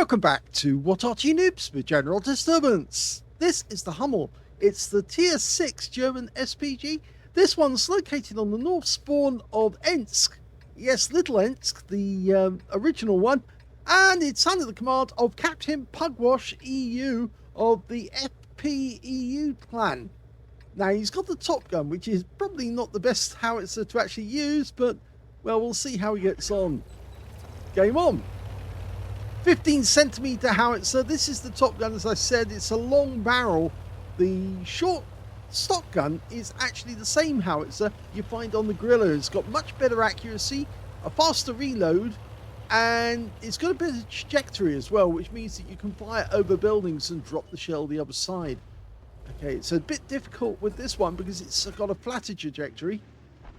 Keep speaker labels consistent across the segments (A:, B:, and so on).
A: Welcome back to What Arty Noobs with General Disturbance. This is the Hummel. It's the Tier 6 German SPG. This one's located on the north spawn of Ensk. Yes, Little Ensk, the original one. And it's under the command of Captain Pugwash EU of the FPEU clan. Now, he's got the Top Gun, which is probably not the best howitzer to actually use, but, well, we'll see how he gets on. Game on. 15 centimeter howitzer. This is the Top Gun, as I said. It's a long barrel. The short stock gun is actually the same howitzer you find on the Gorilla. It's got much better accuracy, a faster reload, and it's got a better trajectory as well, which means that you can fire over buildings and drop the shell the other side. Okay, it's a bit difficult with this one because it's got a flatter trajectory,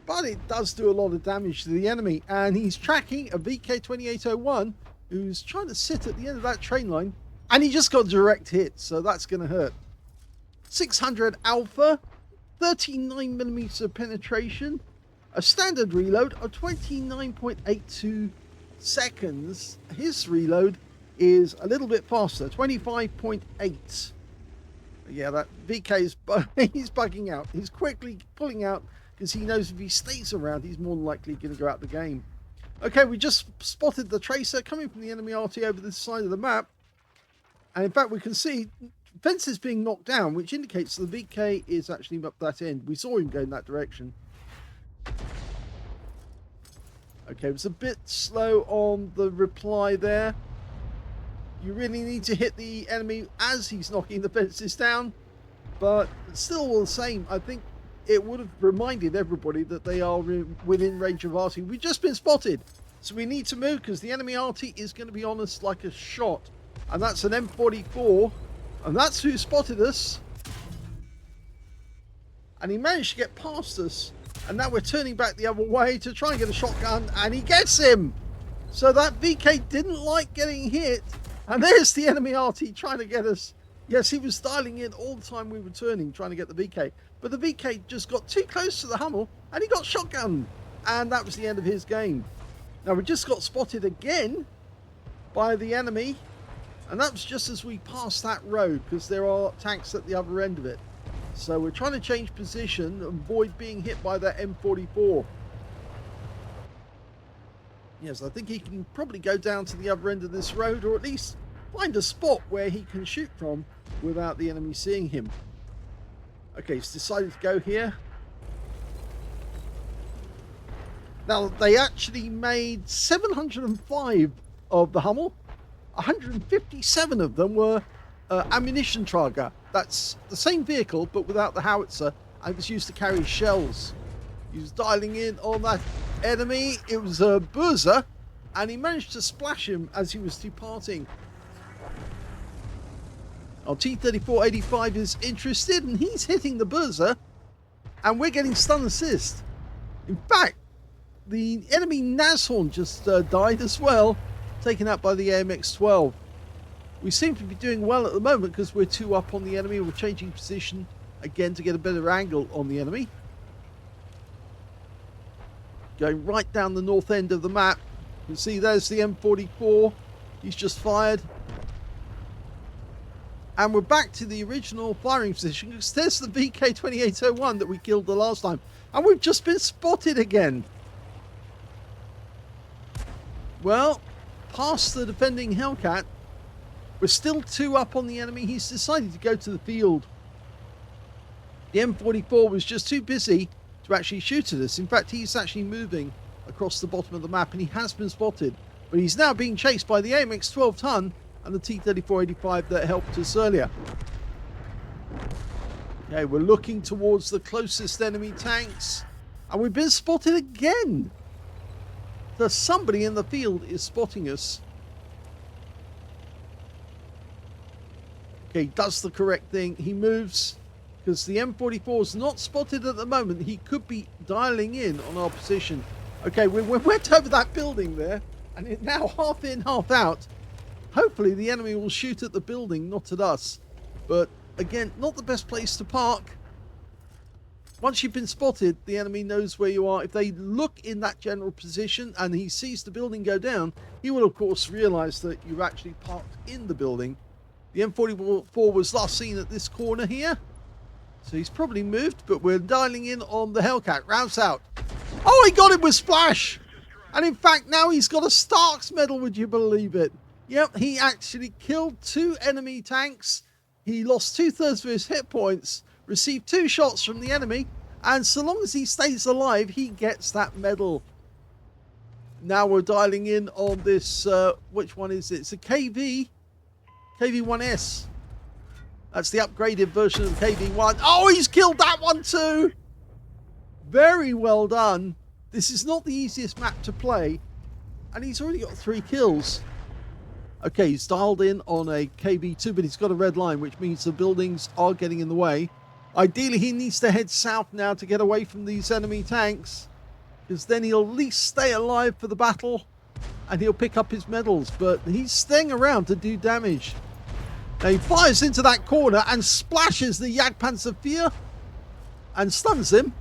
A: but it does do a lot of damage to the enemy. And he's tracking a VK2801 who's trying to sit at the end of that train line, and he just got a direct hit, so that's going to hurt. 600 alpha, 39mm penetration, a standard reload of 29.82 seconds. His reload is a little bit faster, 25.8. Yeah, that VK is he's bugging out. He's quickly pulling out because he knows if he stays around, he's more than likely going to go out the game. Okay, we just spotted the tracer coming from the enemy Arty over this side of the map. And in fact, we can see fences being knocked down, which indicates the VK is actually up that end. We saw him go in that direction. Okay, it was a bit slow on the reply there. You really need to hit the enemy as he's knocking the fences down. But still all the same, I think it would have reminded everybody that they are within range of Arty. We've just been spotted, so we need to move because the enemy Arty is going to be on us like a shot. And that's an M44, and that's who spotted us. And he managed to get past us, and now we're turning back the other way to try and get a shotgun, and he gets him. So that VK didn't like getting hit, and there's the enemy Arty trying to get us. Yes, he was dialing in all the time we were turning, trying to get the VK. But the VK just got too close to the Hummel, and he got shotgunned. And that was the end of his game. Now, we just got spotted again by the enemy. And that was just as we passed that road, because there are tanks at the other end of it. So we're trying to change position and avoid being hit by that M44. Yes, I think he can probably go down to the other end of this road, or at least find a spot where he can shoot from without the enemy seeing him. Okay, he's decided to go here. Now, they actually made 705 of the Hummel. 157 of them were ammunition Trager. That's the same vehicle, but without the howitzer, and it was used to carry shells. He was dialing in on that enemy. It was a Boozer, and he managed to splash him as he was departing. Our T-3485 is interested, and he's hitting the Boozer, and we're getting stun assist. In fact, the enemy Nashorn just died as well, taken out by the AMX-12. We seem to be doing well at the moment because we're 2 up on the enemy. We're changing position again to get a better angle on the enemy. Going right down the north end of the map. You can see there's the M44. He's just fired. And we're back to the original firing position because there's the VK2801 that we killed the last time. And we've just been spotted again. Well, past the defending Hellcat, we're still 2 up on the enemy. He's decided to go to the field. The M44 was just too busy to actually shoot at us. In fact, he's actually moving across the bottom of the map, and he has been spotted. But he's now being chased by the AMX-12 ton and the T-3485 that helped us earlier. Okay, we're looking towards the closest enemy tanks, and we've been spotted again. So somebody in the field is spotting us. Okay, he does the correct thing. He moves because the M44 is not spotted at the moment. He could be dialing in on our position. Okay, we went over that building there, and it's now half in, half out. Hopefully the enemy will shoot at the building, not at us. But again, not the best place to park. Once you've been spotted, the enemy knows where you are. If they look in that general position and he sees the building go down, he will of course realize that you're actually parked in the building. The M44 was last seen at this corner here, so he's probably moved, but we're dialing in on the Hellcat. Rouse out. Oh, he got him with splash! And in fact, now he's got a Stark's medal, would you believe it? Yep, he actually killed 2 enemy tanks. He lost 2/3 of his hit points, received 2 shots from the enemy, and so long as he stays alive, he gets that medal. Now we're dialing in on this, which one is it? It's a KV1S. That's the upgraded version of the KV1. Oh, he's killed that one too! Very well done. This is not the easiest map to play, and he's already got 3 kills. Okay, he's dialed in on a KV2, but he's got a red line, which means the buildings are getting in the way. Ideally, he needs to head south now to get away from these enemy tanks, because then he'll at least stay alive for the battle, and he'll pick up his medals, but he's staying around to do damage. Now he fires into that corner and splashes the Jagdpanzer IV and stuns him,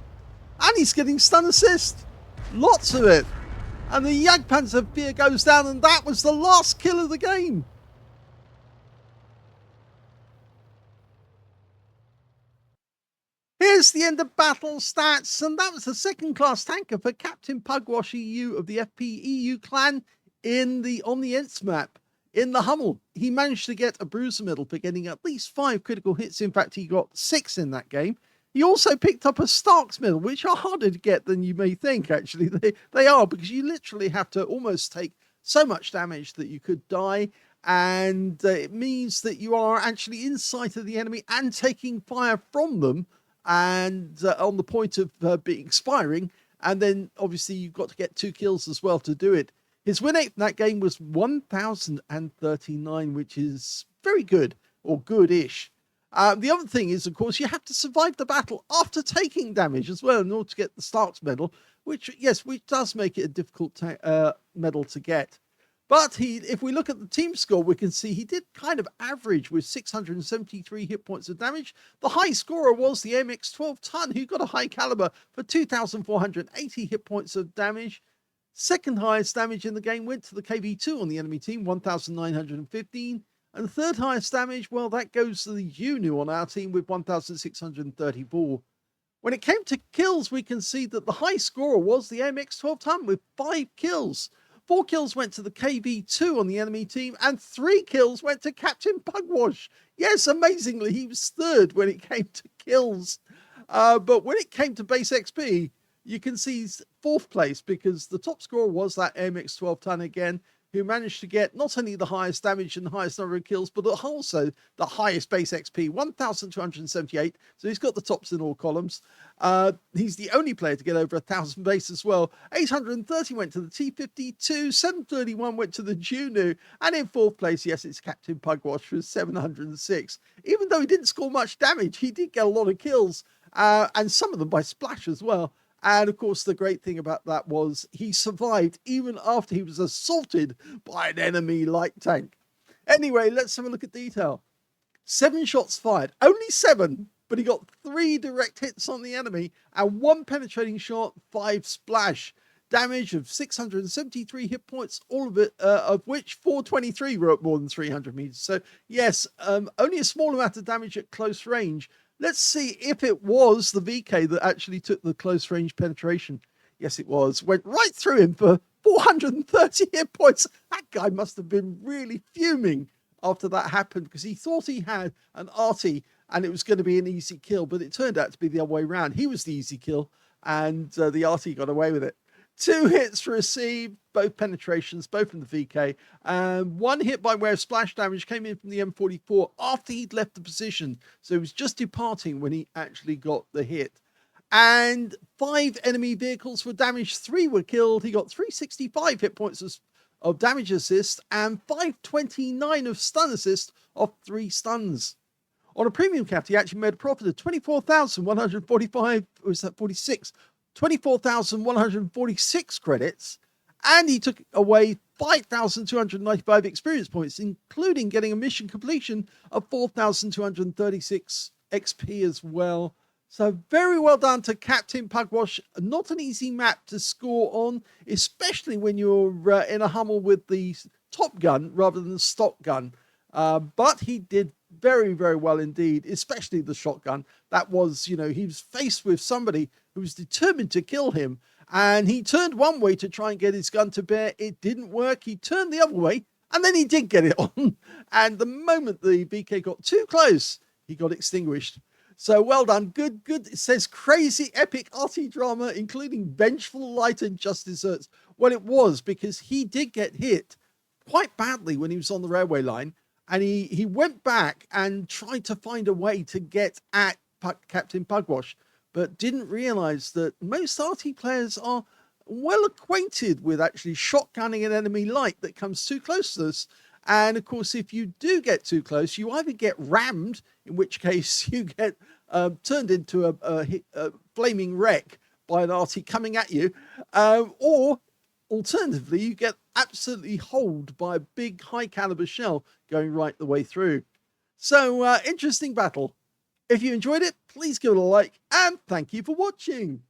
A: and he's getting stun assist. Lots of it. And the Jagdpanzer IV goes down, and that was the last kill of the game. Here's the end of battle stats, and that was a second-class tanker for Captain Pugwash EU of the FP EU clan on the Ensk map. In the Hummel, he managed to get a bruiser medal for getting at least 5 critical hits. In fact, he got 6 in that game. He also picked up a Stark's medal, which are harder to get than you may think, actually. They are, because you literally have to almost take so much damage that you could die. And it means that you are actually in sight of the enemy and taking fire from them, and on the point of being expiring. And then, obviously, you've got to get 2 kills as well to do it. His win rate in that game was 1,039, which is very good, or good-ish. The other thing is, of course, you have to survive the battle after taking damage as well in order to get the Stark's medal, which does make it a difficult medal to get. But if we look at the team score, we can see he did kind of average with 673 hit points of damage. The high scorer was the MX 12 ton, who got a high caliber for 2,480 hit points of damage. Second highest damage in the game went to the KV2 on the enemy team, 1,915. And third highest damage, well, that goes to the UNU on our team with 1,634. When it came to kills, we can see that the high scorer was the MX 12 ton with 5 kills. 4 kills went to the KV2 on the enemy team, and 3 kills went to Captain Pugwash. Yes, amazingly, he was third when it came to kills. But when it came to base XP, you can see he's 4th place, because the top scorer was that MX 12 ton again, who managed to get not only the highest damage and the highest number of kills, but also the highest base XP, 1,278. So he's got the tops in all columns. He's the only player to get over 1,000 base as well. 830 went to the T52, 731 went to the Juno, and in 4th place, yes, it's Captain Pugwash with 706. Even though he didn't score much damage, he did get a lot of kills, and some of them by splash as well. And of course, the great thing about that was he survived even after he was assaulted by an enemy light tank. Anyway, let's have a look at detail. 7 shots fired, only 7, but he got 3 direct hits on the enemy and 1 penetrating shot, 5 splash. Damage of 673 hit points, all of it, of which 423 were at more than 300 meters. So yes, only a small amount of damage at close range. Let's see if it was the VK that actually took the close range penetration. Yes, it was. Went right through him for 430 hit points. That guy must have been really fuming after that happened, because he thought he had an Arty and it was going to be an easy kill, but it turned out to be the other way around. He was the easy kill, and the Arty got away with it. 2 hits received, both penetrations, both from the VK. 1 hit by way of splash damage came in from the M44 after he'd left the position. So he was just departing when he actually got the hit. And 5 enemy vehicles were damaged, 3 were killed. He got 365 hit points of damage assist and 529 of stun assist off 3 stuns. On a premium cap, he actually made a profit of 24,145, or was that 46? 24,146 credits, and he took away 5,295 experience points, including getting a mission completion of 4,236 XP as well. So very well done to Captain Pugwash. Not an easy map to score on, especially when you're in a Hummel with the top gun rather than the stock gun. But he did very, very well indeed, especially the shotgun. That was, he was faced with somebody who was determined to kill him. And he turned one way to try and get his gun to bear. It didn't work. He turned the other way, and then he did get it on. And the moment the BK got too close, he got extinguished. So well done. Good. It says crazy epic Arty drama, including vengeful light and just desserts. Well, it was, because he did get hit quite badly when he was on the railway line. And he went back and tried to find a way to get at Captain Pugwash, but didn't realize that most Arty players are well acquainted with actually shotgunning an enemy light that comes too close to us. And of course, if you do get too close, you either get rammed, in which case you get turned into a flaming wreck by an Arty coming at you, or alternatively, you get absolutely holed by a big high caliber shell going right the way through. So interesting battle. If you enjoyed it, please give it a like, and thank you for watching.